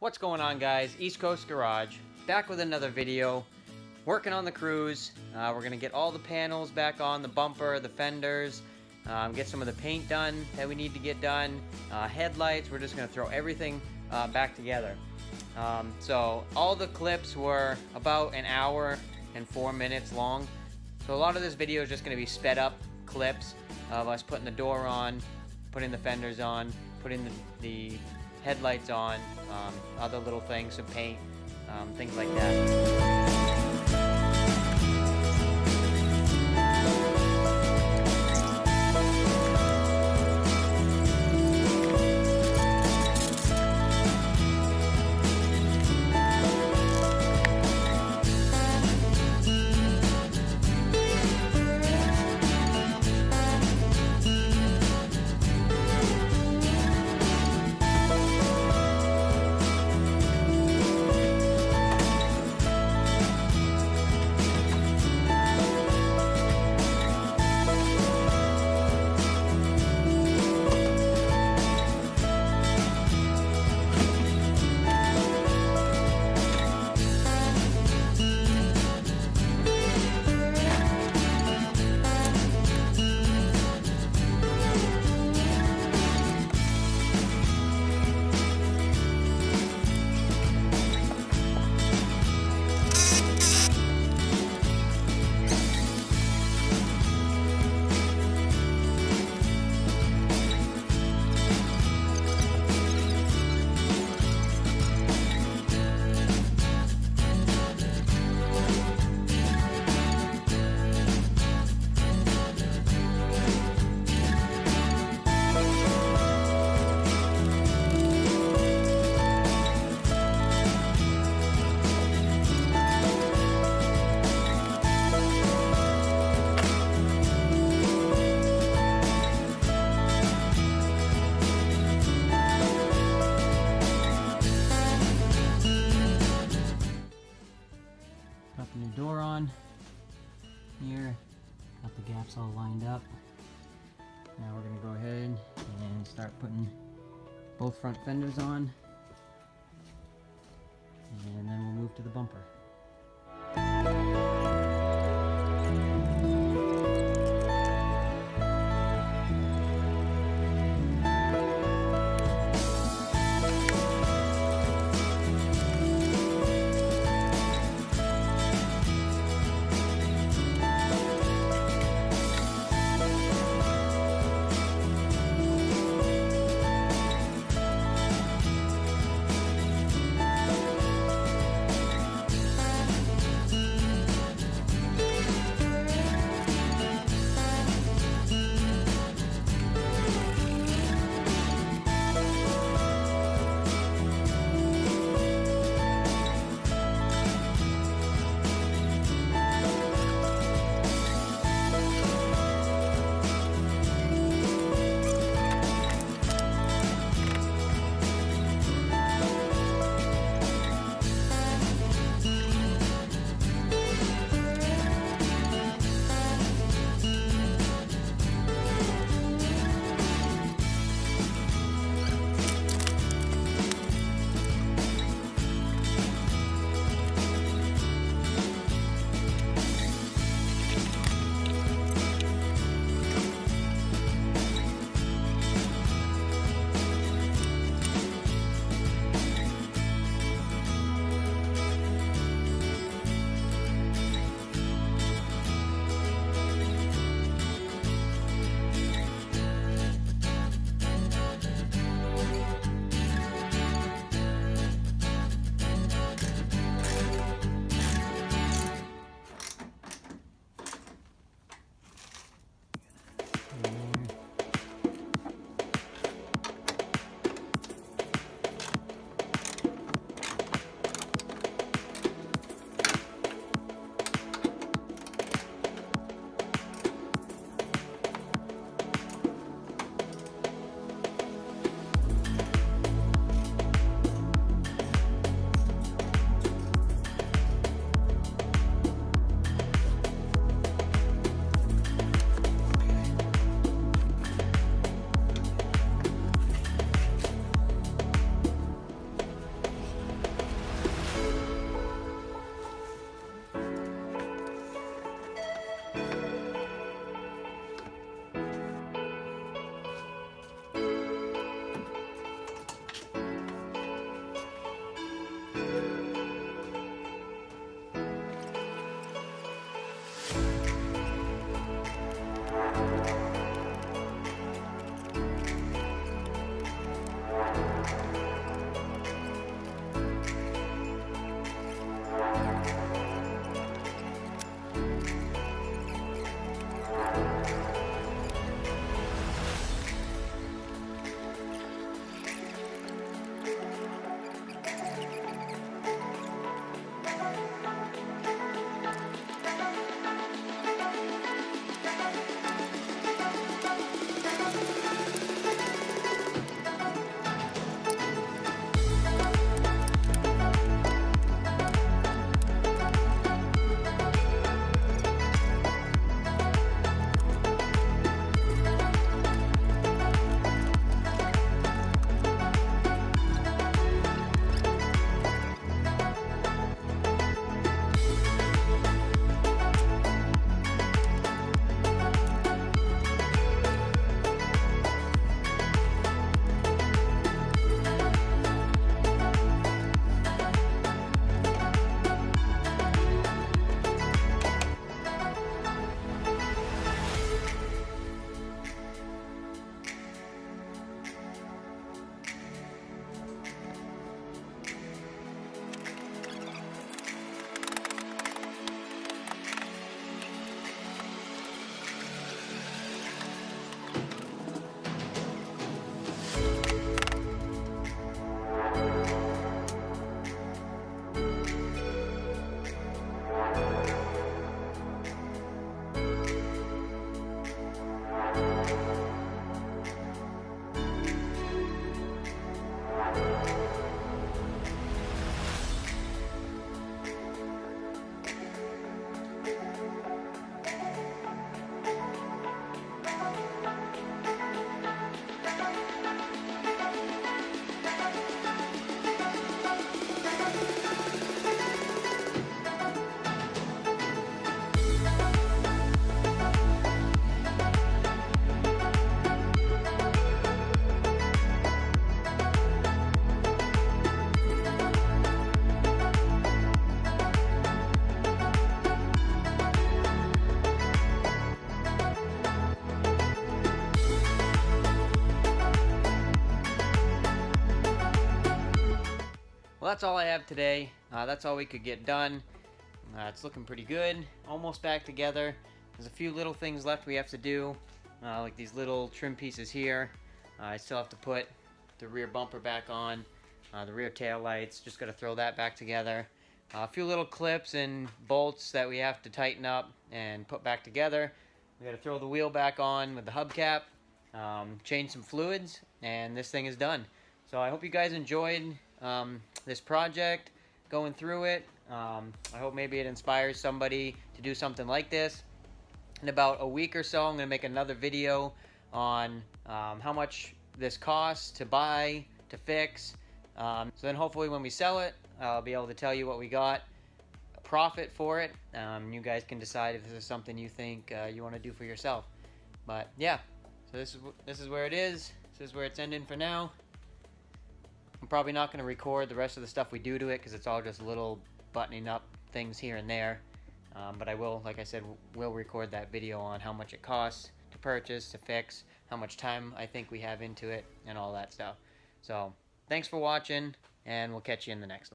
What's going on, guys? East Coast Garage, back with another video. Working on the Cruze. We're gonna get all the panels back on, the bumper, the fenders, get some of the paint done that we need to get done, headlights. We're just gonna throw everything back together. So all the clips were about an hour and 4 minutes long. So a lot of this video is just gonna be sped up clips of us putting the door on, putting the fenders on, putting the headlights on, other little things, some paint, things like that. Got the new door on here, got the gaps all lined up. Now we're going to go ahead and start putting both front fenders on, and then we'll move to the bumper. Well, that's all I have today. That's all we could get done. It's looking pretty good. Almost back together. There's a few little things left we have to do, like these little trim pieces here. I still have to put the rear bumper back on, the rear tail lights. Just got to throw that back together. A few little clips and bolts that we have to tighten up and put back together. We got to throw the wheel back on with the hubcap, change some fluids, and this thing is done. So I hope you guys enjoyed this project, going through it. I hope maybe it inspires somebody to do something like this. In about a week or so, I'm going to make another video on how much this costs to buy, to fix. So then hopefully when we sell it, I'll be able to tell you what we got, a profit for it. You guys can decide if this is something you think you want to do for yourself. But yeah, so this is where it is. This is where it's ending for now. I'm probably not going to record the rest of the stuff we do to it because it's all just little buttoning up things here and there. But I will, like I said, will record that video on how much it costs to purchase, to fix, how much time I think we have into it, and all that stuff. So thanks for watching, and we'll catch you in the next one.